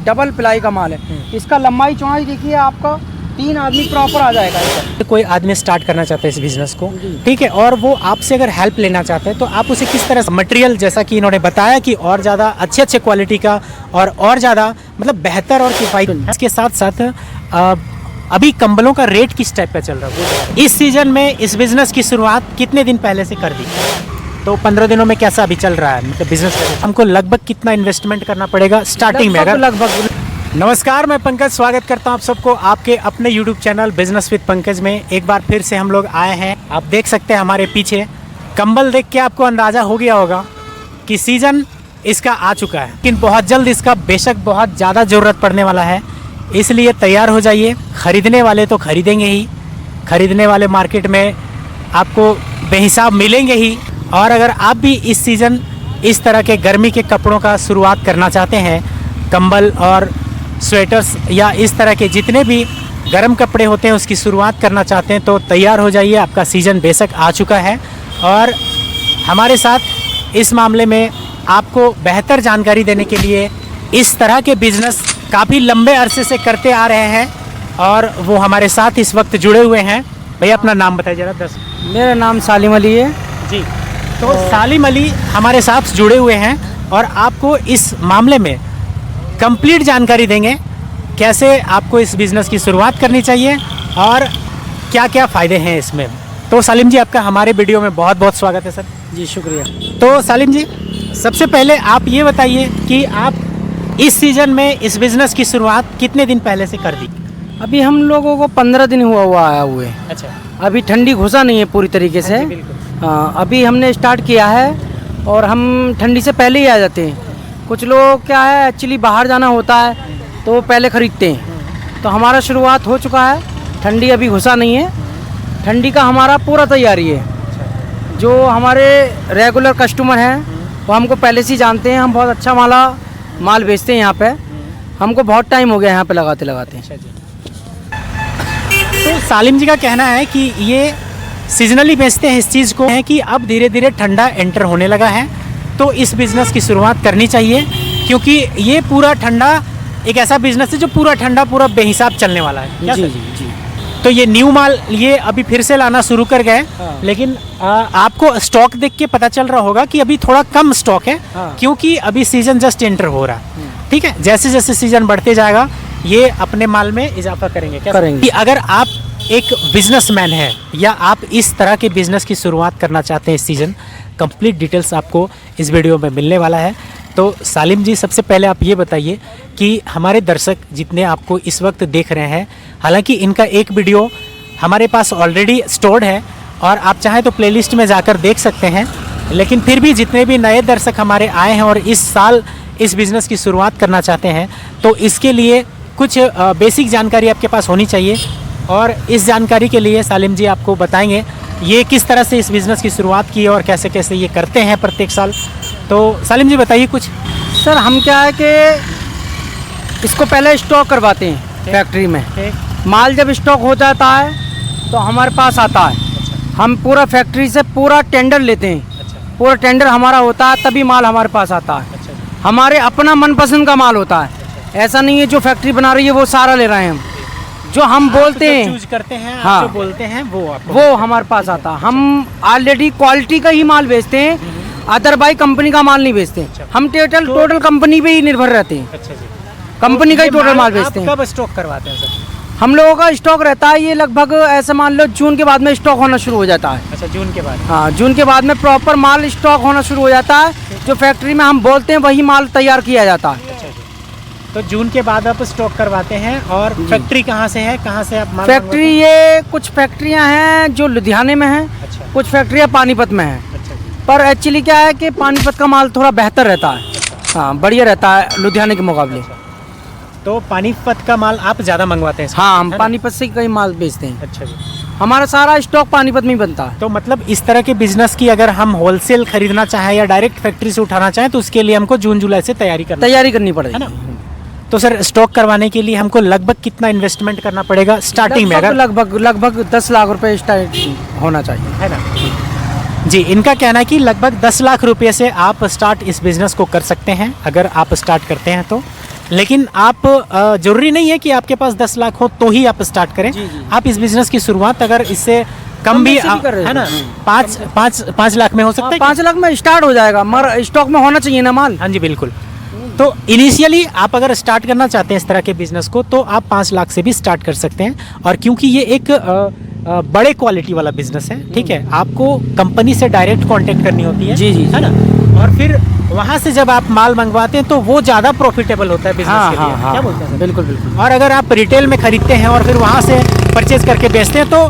Double ply का माल है। इसका लंबाई चौड़ाई देखिए आपका 3 आदमी प्रॉपर आ जाएगा इसका। कोई आदमी स्टार्ट करना चाहता है इस बिजनेस को, ठीक है, और वो आपसे अगर हेल्प लेना चाहते हैं तो आप उसे किस तरह से मटेरियल, जैसा कि इन्होंने बताया कि और ज़्यादा अच्छे क्वालिटी का और ज़्यादा मतलब बेहतर और किफ़ायती, इसके साथ साथ अभी कंबलों का रेट किस टाइप का चल रहा है इस सीज़न में, इस बिज़नेस की शुरुआत कितने दिन पहले से कर दी, तो 15 दिनों में कैसा अभी चल रहा है मतलब बिजनेस, हमको लगभग कितना इन्वेस्टमेंट करना पड़ेगा स्टार्टिंग में अगर? लगभग। नमस्कार, मैं पंकज स्वागत करता हूं आप सबको आपके अपने YouTube channel business with Pankaj में। एक बार फिर से हम लोग आए हैं। आप देख सकते हैं हमारे पीछे कंबल देख के आपको अंदाज़ा हो गया होगा कि सीज़न इसका आ चुका है, लेकिन बहुत जल्द इसका बेशक बहुत ज़्यादा ज़रूरत पड़ने वाला है, इसलिए तैयार हो जाइए। ख़रीदने वाले तो ख़रीदेंगे ही, ख़रीदने वाले मार्केट में आपको बेहिसाब मिलेंगे ही, और अगर आप भी इस सीज़न इस तरह के गर्मी के कपड़ों का शुरुआत करना चाहते हैं, कंबल और स्वेटर्स या इस तरह के जितने भी गर्म कपड़े होते हैं उसकी शुरुआत करना चाहते हैं, तो तैयार हो जाइए। आपका सीज़न बेशक आ चुका है और हमारे साथ इस मामले में आपको बेहतर जानकारी देने के लिए इस तरह के बिज़नेस काफ़ी लंबे अरसे से करते आ रहे हैं और वो हमारे साथ इस वक्त जुड़े हुए हैं। भैया अपना नाम बताइए ज़रा। 10 मेरा नाम सालिम अली है जी। तो सालिम अली हमारे साथ जुड़े हुए हैं और आपको इस मामले में कंप्लीट जानकारी देंगे, कैसे आपको इस बिज़नेस की शुरुआत करनी चाहिए और क्या क्या फ़ायदे हैं इसमें। तो सालिम जी, आपका हमारे वीडियो में बहुत बहुत स्वागत है सर। जी शुक्रिया। तो सालिम जी, सबसे पहले आप ये बताइए कि आप इस सीज़न में इस बिज़नेस की शुरुआत कितने दिन पहले से कर दी? अभी हम लोगों को 15 दिन हुआ आया हुए। अच्छा। अभी ठंडी घुसा नहीं है पूरी तरीके से। हाँ जी, बिल्कुल। हाँ, अभी हमने स्टार्ट किया है और हम ठंडी से पहले ही आ जाते हैं। कुछ लोग क्या है एक्चुअली बाहर जाना होता है तो वो पहले ख़रीदते हैं, तो हमारा शुरुआत हो चुका है। ठंडी अभी घुसा नहीं है, ठंडी का हमारा पूरा तैयारी है। जो हमारे रेगुलर कस्टमर हैं वो हमको पहले से ही जानते हैं। हम बहुत अच्छा माल बेचते हैं यहाँ पे। हमको बहुत टाइम हो गया यहाँ पे लगाते लगाते। तो सालिम जी का कहना है कि ये सीजनली बेचते हैं इस चीज़ को, है कि अब धीरे धीरे ठंडा एंटर होने लगा है तो इस बिज़नेस की शुरुआत करनी चाहिए, क्योंकि ये पूरा ठंडा एक ऐसा बिज़नेस है जो पूरा ठंडा पूरा बेहिसाब चलने वाला है। क्या जी सर? जी जी। तो ये न्यू माल ये अभी फिर से लाना शुरू कर गए। हाँ। लेकिन आपको स्टॉक देख के पता चल रहा होगा कि अभी थोड़ा कम स्टॉक है। हाँ। क्योंकि अभी सीज़न जस्ट एंटर हो रहा है। ठीक है, जैसे जैसे सीज़न बढ़ते जाएगा ये अपने माल में इजाफा करेंगे। क्या करेंगे। कि अगर आप एक बिजनेसमैन है या आप इस तरह के बिज़नेस की शुरुआत करना चाहते हैं इस सीज़न, कंप्लीट डिटेल्स आपको इस वीडियो में मिलने वाला है। तो सालिम जी, सबसे पहले आप ये बताइए कि हमारे दर्शक जितने आपको इस वक्त देख रहे हैं, हालांकि इनका एक वीडियो हमारे पास ऑलरेडी स्टोर्ड है और आप चाहें तो प्लेलिस्ट में जाकर देख सकते हैं, लेकिन फिर भी जितने भी नए दर्शक हमारे आए हैं और इस साल इस बिज़नेस की शुरुआत करना चाहते हैं, तो इसके लिए कुछ बेसिक जानकारी आपके पास होनी चाहिए। और इस जानकारी के लिए सालिम जी आपको बताएंगे ये किस तरह से इस बिज़नेस की शुरुआत की और कैसे कैसे ये करते हैं प्रत्येक साल। तो सालिम जी बताइए कुछ। सर हम क्या है कि इसको पहले स्टॉक करवाते हैं फैक्ट्री में। माल जब स्टॉक हो जाता है तो हमारे पास आता है। हम पूरा फैक्ट्री से पूरा टेंडर लेते हैं। पूरा टेंडर हमारा होता है तभी माल हमारे पास आता है। हमारे अपना मनपसंद का माल होता है। ऐसा नहीं है जो फैक्ट्री बना रही है वो सारा ले रहे हैं हम। जो हम बोलते हैं चूज करते हैं, हाँ, जो बोलते हैं वो हमारे पास आता। हम ऑलरेडी क्वालिटी का ही माल बेचते हैं, अदरवाइज कंपनी का माल नहीं बेचते। हम टोटल कंपनी पे ही निर्भर रहते हैं। अच्छा जी। कंपनी का ही टोटल माल बेचते हैं। कब स्टॉक करवाते हैं सर? हम लोगों का स्टॉक रहता है ये लगभग ऐसे मान लो जून के बाद में स्टॉक होना शुरू हो जाता है। अच्छा, जून के बाद? हाँ, जून के बाद में प्रॉपर माल स्टॉक होना शुरू हो जाता है। जो फैक्ट्री में हम बोलते हैं वही माल तैयार किया जाता है। अच्छा जी। तो जून के बाद आप स्टॉक करवाते हैं। और फैक्ट्री कहाँ से है, कहाँ से आप माल फैक्ट्री ये कुछ फैक्ट्रियाँ हैं जो लुधियाने में हैं। अच्छा। कुछ फैक्ट्रियाँ पानीपत में हैं। अच्छा जी। पर एक्चुअली क्या है कि पानीपत का माल थोड़ा बेहतर रहता है। हाँ, बढ़िया रहता है लुधियाने के मुकाबले। तो पानीपत का माल आप ज़्यादा मंगवाते हैं? हाँ, हम पानीपत से कई माल बेचते हैं। अच्छा जी। हमारा सारा स्टॉक पानीपत में ही बनता है। तो मतलब इस तरह के बिजनेस की अगर हम होलसेल खरीदना चाहें या डायरेक्ट फैक्ट्री से उठाना चाहें तो उसके लिए हमको जून जुलाई से तैयारी करनी पड़ेगी, है ना? तो सर स्टॉक करवाने के लिए हमको लगभग कितना इन्वेस्टमेंट करना पड़ेगा स्टार्टिंग में? अगर लगभग 10 लाख रुपए स्टार्ट होना चाहिए, है ना? जी, इनका कहना है कि लगभग 10 लाख रुपए से आप स्टार्ट इस बिज़नेस को कर सकते हैं अगर आप स्टार्ट करते हैं तो। लेकिन आप जरूरी नहीं है कि आपके पास 10 लाख हो तो ही आप स्टार्ट करें। जी, जी। आप इस बिजनेस की शुरुआत अगर इससे कम भी से भी कर रहे है ना, हैं। 5 लाख में हो सकता है। 5 लाख में स्टार्ट हो जाएगा, मगर स्टॉक में होना चाहिए ना माल। हाँ जी बिल्कुल। तो इनिशियली आप अगर स्टार्ट करना चाहते हैं इस तरह के बिजनेस को तो आप 5 लाख से भी स्टार्ट कर सकते हैं। और क्योंकि ये एक बड़े क्वालिटी वाला बिजनेस है, ठीक है, आपको कंपनी से डायरेक्ट कांटेक्ट करनी होती है। जी, जी, है ना, और फिर वहाँ से जब आप माल मंगवाते हैं तो वो ज़्यादा प्रॉफिटेबल होता है बिजनेस के लिए। क्या बोलते हैं सर? बिल्कुल बिल्कुल। और अगर आप रिटेल में खरीदते हैं और फिर वहाँ से परचेज करके बेचते हैं तो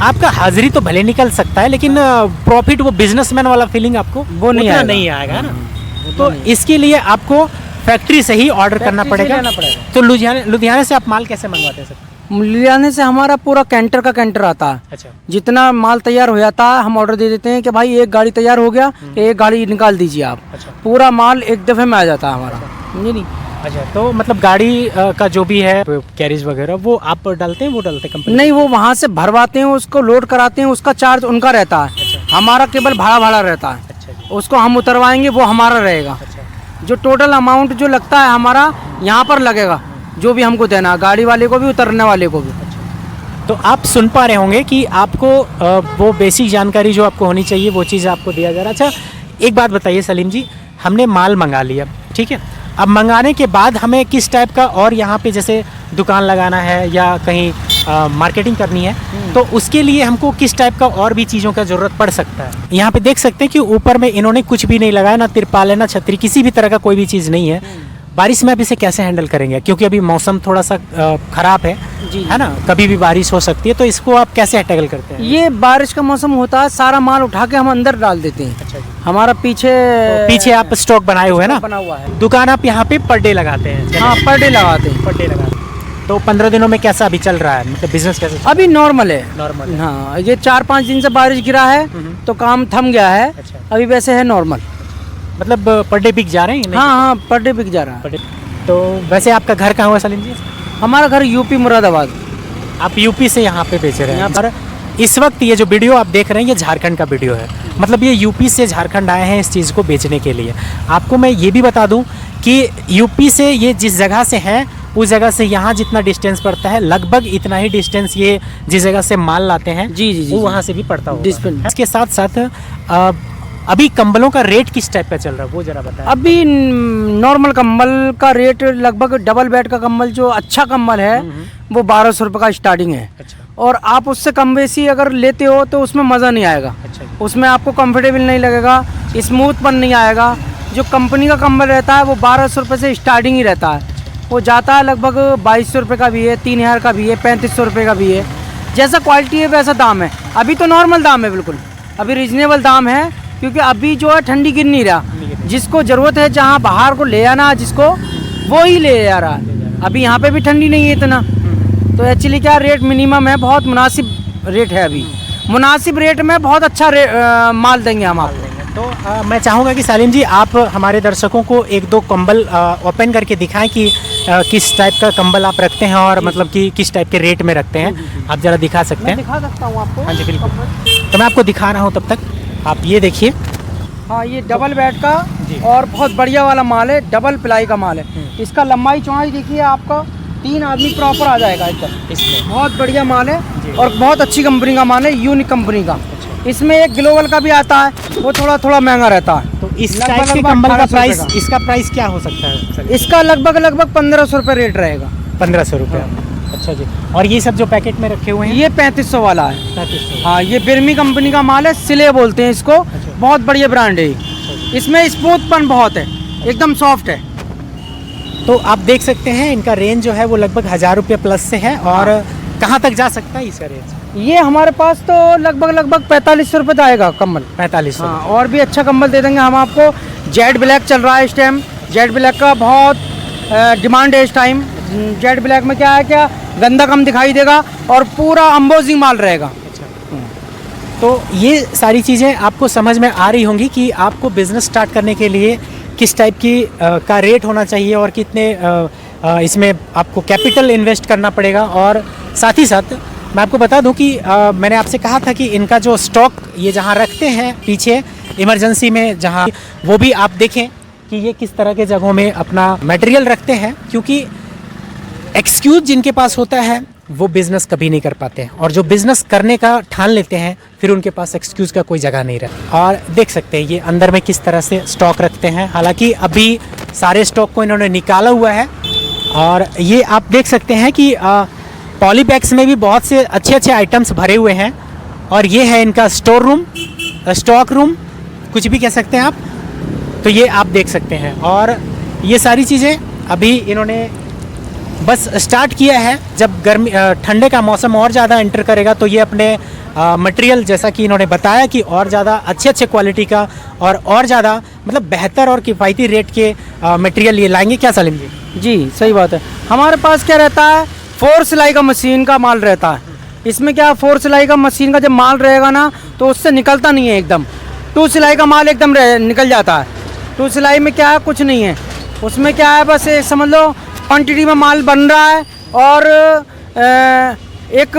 आपका हाजिरी तो भले निकल सकता है, लेकिन प्रॉफिट, वो बिजनेसमैन वाला फीलिंग आपको वो नहीं उतना आएगा। नहीं आएगा ना। तो इसके लिए आपको फैक्ट्री से ही ऑर्डर करना फैक्ट्री से पड़ेगा। लेना पड़ेगा। तो लुधियाना से आप माल कैसे मंगवाते हैं सर? लुधियाने से हमारा पूरा कैंटर का कैंटर आता है। अच्छा। जितना माल तैयार हो जाता है हम ऑर्डर दे देते हैं कि भाई एक गाड़ी तैयार हो गया, एक गाड़ी निकाल दीजिए आप। अच्छा। पूरा माल एक दफे में आ जाता है हमारा। समझे नहीं? अच्छा, तो मतलब गाड़ी का जो भी है कैरेज वगैरह वो आप डालते हैं, वो डालते हैं कंपनी? नहीं, वो वहाँ से भरवाते हैं, उसको लोड कराते हैं, उसका चार्ज उनका रहता है। अच्छा। हमारा केवल भाड़ा रहता है। अच्छा जी। उसको हम उतरवाएंगे, वो हमारा रहेगा। अच्छा। जो टोटल अमाउंट जो लगता है हमारा यहाँ पर लगेगा, जो भी हमको देना है, गाड़ी वाले को भी उतरने वाले को भी। तो आप सुन पा रहे होंगे कि आपको वो बेसिक जानकारी जो आपको होनी चाहिए वो चीज़ आपको दिया जा रहा है। अच्छा, एक बात बताइए सलीम जी, हमने माल मंगा लिया, ठीक है, अब मंगाने के बाद हमें किस टाइप का और यहाँ पे जैसे दुकान लगाना है या कहीं मार्केटिंग करनी है तो उसके लिए हमको किस टाइप का और भी चीज़ों का ज़रूरत पड़ सकता है? यहाँ पे देख सकते हैं कि ऊपर में इन्होंने कुछ भी नहीं लगाया, ना तिरपाल है ना छतरी, किसी भी तरह का कोई भी चीज़ नहीं है। बारिश में आप इसे कैसे हैंडल करेंगे, क्योंकि अभी मौसम थोड़ा सा खराब है जी। है ना, कभी भी बारिश हो सकती है, तो इसको आप कैसे टैकल करते हैं? ये बारिश का मौसम होता है, सारा माल उठा के हम अंदर डाल देते हैं। अच्छा जी। हमारा पीछे तो पीछे आप स्टॉक बनाए हुए हैं ना, बना हुआ है। दुकान आप यहाँ पे पर डे लगाते हैं? हाँ, पर डे लगाते हैं। पर डे लगाते हैं। तो 15 दिनों में कैसा अभी चल रहा है, मतलब बिजनेस कैसे? अभी नॉर्मल है। नॉर्मल है। हाँ, ये 4-5 दिन से बारिश गिरा है तो काम थम गया है। अच्छा। अभी वैसे है नॉर्मल। मतलब पर डे बिक जा रहे हैं? हाँ हाँ, पर डे बिक जा रहा है। Per day. तो वैसे आपका घर कहाँ हुआ सलीम जी? हमारा घर यूपी मुरादाबाद। आप यूपी से यहाँ पे बेच रहे हैं? और इस वक्त ये जो वीडियो आप देख रहे हैं ये झारखंड का वीडियो है, मतलब ये यूपी से झारखंड आए हैं इस चीज़ को बेचने के लिए। आपको मैं ये भी बता दूं कि यूपी से ये जिस जगह से हैं उस जगह से यहाँ जितना डिस्टेंस पड़ता है लगभग इतना ही डिस्टेंस ये जिस जगह से माल लाते हैं जी जी जी वो वहाँ से भी पड़ता होगा। डिस्टेंस। इसके साथ साथ अभी कंबलों का रेट किस टाइप का चल रहा है वो जरा बताएं। अभी नॉर्मल कंबल का रेट लगभग डबल बेड का कंबल जो अच्छा कंबल है वो 1200 रुपये का स्टार्टिंग है। अच्छा। और आप उससे कम बेसी अगर लेते हो तो उसमें मज़ा नहीं आएगा। अच्छा। उसमें आपको कंफर्टेबल नहीं लगेगा, स्मूथपन नहीं आएगा। जो कंपनी का कंबल रहता है वो 1200 रुपये से स्टार्टिंग ही रहता है। वो जाता है लगभग 2200 रुपये का भी है, 3000 का भी है, 3500 रुपये का भी है। जैसा क्वालिटी है वैसा दाम है। अभी तो नॉर्मल दाम है, बिल्कुल अभी रीजनेबल दाम है, क्योंकि अभी जो है ठंडी गिर नहीं रहा। जिसको ज़रूरत है जहाँ बाहर को ले आना जिसको, वो ही ले आ रहा है। अभी यहाँ पे भी ठंडी नहीं है इतना, तो एक्चुअली क्या रेट मिनिमम है, बहुत मुनासिब रेट है। अभी मुनासिब रेट में बहुत अच्छा माल देंगे हम आपको। तो मैं चाहूँगा कि सलीम जी आप हमारे दर्शकों को एक दो कंबल ओपन करके दिखाएं कि किस टाइप का कंबल आप रखते हैं और मतलब कि किस टाइप के रेट में रखते हैं। आप ज़रा दिखा सकते हैं? दिखा सकता हूँ आपको। हाँ जी बिल्कुल। तो मैं आपको दिखा रहा हूँ, तब तक आप ये देखिए। हाँ, ये डबल बेड का जी। और बहुत बढ़िया वाला माल है, डबल प्लाई का माल है। इसका लंबाई चौड़ाई देखिए आपका 3 आदमी प्रॉपर आ जाएगा एकदम। इसमें बहुत बढ़िया माल है जी। और बहुत अच्छी कंपनी का माल है, यूनिक कंपनी का। इसमें एक ग्लोबल का भी आता है, वो थोड़ा महंगा रहता है। तो इस लगभग टाइप के लगभग कंबल का 1800 प्राइस, रुपये इसका प्राइस क्या हो सकता है सर? इसका लगभग 1500 रुपये रेट रहेगा। 1500 रुपये। अच्छा जी। और ये सब जो पैकेट में रखे हुए हैं ये 3500 वाला है। 3500। हाँ, ये बिर्मी कंपनी का माल है, सिले बोलते हैं इसको। बहुत बढ़िया ब्रांड है। इसमें स्मूथपन बहुत है, एकदम सॉफ्ट है। तो आप देख सकते हैं इनका रेंज जो है वो लगभग 1000 रुपये प्लस से है। और कहाँ तक जा सकता है इसका रेंज? ये हमारे पास तो लगभग 4500 रुपये का आएगा कम्बल। 4500। हाँ, और भी अच्छा कंबल दे देंगे हम आपको। जेड ब्लैक चल रहा है इस टाइम, जेड ब्लैक का बहुत डिमांड है इस टाइम। जेड ब्लैक में क्या है, क्या गंदा कम दिखाई देगा और पूरा अम्बोजिंग माल रहेगा। तो ये सारी चीज़ें आपको समझ में आ रही होंगी कि आपको बिज़नेस स्टार्ट करने के लिए किस टाइप की का रेट होना चाहिए और कितने इसमें आपको कैपिटल इन्वेस्ट करना पड़ेगा। और साथ ही साथ मैं आपको बता दूं कि मैंने आपसे कहा था कि इनका जो स्टॉक ये जहां रखते हैं पीछे इमरजेंसी में, जहां वो भी आप देखें कि ये किस तरह के जगहों में अपना मटेरियल रखते हैं, क्योंकि एक्सक्यूज जिनके पास होता है वो बिज़नेस कभी नहीं कर पाते हैं, और जो बिज़नेस करने का ठान लेते हैं फिर उनके पास एक्सक्यूज़ का कोई जगह नहीं रहता। और देख सकते हैं ये अंदर में किस तरह से स्टॉक रखते हैं, हालांकि अभी सारे स्टॉक को इन्होंने निकाला हुआ है। और ये आप देख सकते हैं कि पॉली बैग्स में भी बहुत से अच्छे अच्छे आइटम्स भरे हुए हैं, और ये है इनका स्टोर रूम, स्टॉक रूम, कुछ भी कह सकते हैं आप। तो ये आप देख सकते हैं, और ये सारी चीज़ें अभी इन्होंने बस स्टार्ट किया है। जब गर्मी ठंडे का मौसम और ज़्यादा एंटर करेगा तो ये अपने मटेरियल, जैसा कि इन्होंने बताया कि और ज़्यादा अच्छे क्वालिटी का और ज़्यादा मतलब बेहतर और किफ़ायती रेट के मटेरियल ये लाएंगे। क्या सलीम जी? जी सही बात है। हमारे पास क्या रहता है, 4 सिलाई का मशीन का माल रहता है। इसमें क्या 4 सिलाई का मशीन का जब माल रहेगा ना तो उससे निकलता नहीं है एकदम। 2 सिलाई का माल एकदम निकल जाता है। 2 सिलाई में क्या है, कुछ नहीं है। उसमें क्या है, बस समझ लो क्वांटिटी में माल बन रहा है, और एक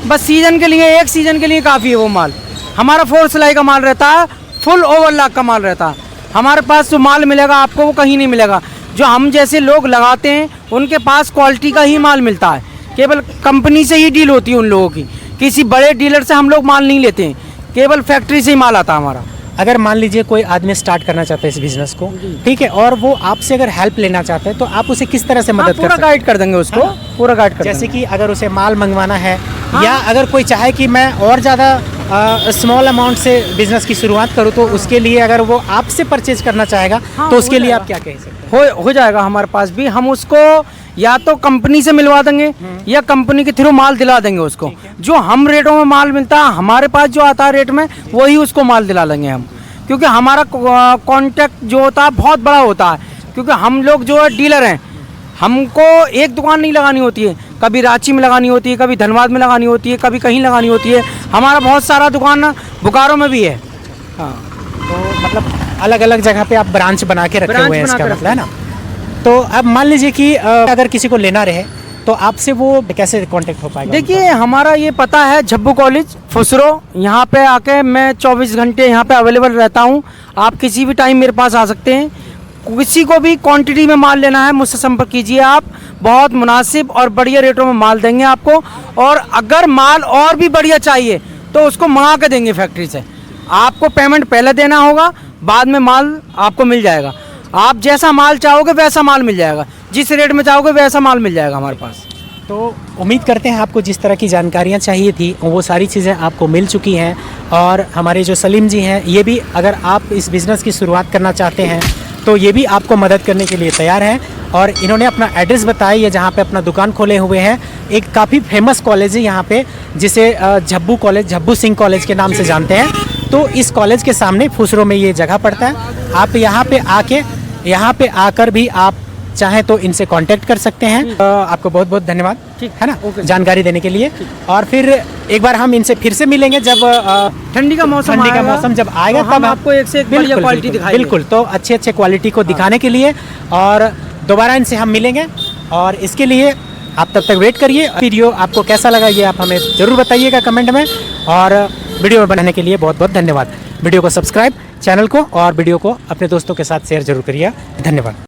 बस सीज़न के लिए, एक सीज़न के लिए काफ़ी है वो माल। हमारा 4 सिलाई का माल रहता है, फुल ओवरलॉक का माल रहता है। हमारे पास जो माल मिलेगा आपको वो कहीं नहीं मिलेगा। जो हम जैसे लोग लगाते हैं उनके पास क्वालिटी का ही माल मिलता है। केवल कंपनी से ही डील होती है उन लोगों की, किसी बड़े डीलर से हम लोग माल नहीं लेते हैं, केवल फैक्ट्री से ही माल आता है हमारा। अगर मान लीजिए कोई आदमी स्टार्ट करना चाहता है इस बिज़नेस को, ठीक है, और वो आपसे अगर हेल्प लेना चाहता है तो आप उसे किस तरह से मदद कर सकते हैं? पूरा गाइड कर देंगे उसको, पूरा गाइड कर जैसे कि अगर उसे माल मंगवाना है, या अगर कोई चाहे कि मैं और ज़्यादा स्मॉल अमाउंट से बिज़नेस की शुरुआत करूँ, तो उसके लिए अगर वो आपसे परचेज करना चाहेगा तो उसके लिए आप क्या कह सकते हैं? हो जाएगा हमारे पास भी। हम उसको या तो कंपनी से मिलवा देंगे या कंपनी के थ्रू माल दिला देंगे उसको। जो हम रेटों में माल मिलता है हमारे पास जो आता है रेट में, वही उसको माल दिला लेंगे हम, क्योंकि हमारा कॉन्टैक्ट जो होता है बहुत बड़ा होता है। क्योंकि हम लोग जो है डीलर हैं, हमको एक दुकान नहीं लगानी होती है, कभी रांची में लगानी होती है, कभी धनबाद में लगानी होती है, कभी कहीं लगानी होती है। हमारा बहुत सारा दुकान बोकारो में भी है। हाँ, तो मतलब अलग अलग जगह पे आप ब्रांच बना के रखे हुए हैं, इसका मतलब है ना। तो अब मान लीजिए कि अगर किसी को लेना रहे तो आपसे वो कैसे कांटेक्ट हो पाएगा? देखिए हमारा ये पता है झब्बू कॉलेज फुसरो, यहाँ पे आके मैं 24 घंटे यहाँ पे अवेलेबल रहता हूँ। आप किसी भी टाइम मेरे पास आ सकते हैं। किसी को भी क्वांटिटी में माल लेना है मुझसे संपर्क कीजिए आप, बहुत मुनासिब और बढ़िया रेटों में माल देंगे आपको। और अगर माल और भी बढ़िया चाहिए तो उसको मंगा के देंगे फैक्ट्री से। आपको पेमेंट पहले देना होगा, बाद में माल आपको मिल जाएगा। आप जैसा माल चाहोगे वैसा माल मिल जाएगा, जिस रेट में चाहोगे वैसा माल मिल जाएगा हमारे पास। तो उम्मीद करते हैं आपको जिस तरह की जानकारियाँ चाहिए थी वो सारी चीज़ें आपको मिल चुकी हैं। और हमारे जो सलीम जी हैं, ये भी अगर आप इस बिज़नेस की शुरुआत करना चाहते हैं तो ये भी आपको मदद करने के लिए तैयार हैं। और इन्होंने अपना एड्रेस बताया है जहाँ पे अपना दुकान खोले हुए हैं। एक काफ़ी फेमस कॉलेज है यहाँ पे, जिसे झब्बू कॉलेज, झब्बू सिंह कॉलेज के नाम से जानते हैं। तो इस कॉलेज के सामने फुसरो में ये जगह पड़ता है। आप यहाँ पे आकर भी आप चाहें तो इनसे कांटेक्ट कर सकते हैं। आपको बहुत बहुत धन्यवाद, ठीक है ना, जानकारी देने के लिए। और फिर एक बार हम इनसे फिर से मिलेंगे जब ठंडी का मौसम जब आएगा, तो हम आपको एक से एक बढ़िया क्वालिटी दिखाएंगे। बिल्कुल, तो अच्छे क्वालिटी को दिखाने के लिए और दोबारा इनसे हम मिलेंगे। और इसके लिए आप तब तक वेट करिए। वीडियो आपको कैसा लगा ये आप हमें ज़रूर बताइएगा कमेंट में। और वीडियो बनाने के लिए बहुत बहुत धन्यवाद। वीडियो को सब्सक्राइब चैनल को और वीडियो को अपने दोस्तों के साथ शेयर जरूर करिए। धन्यवाद।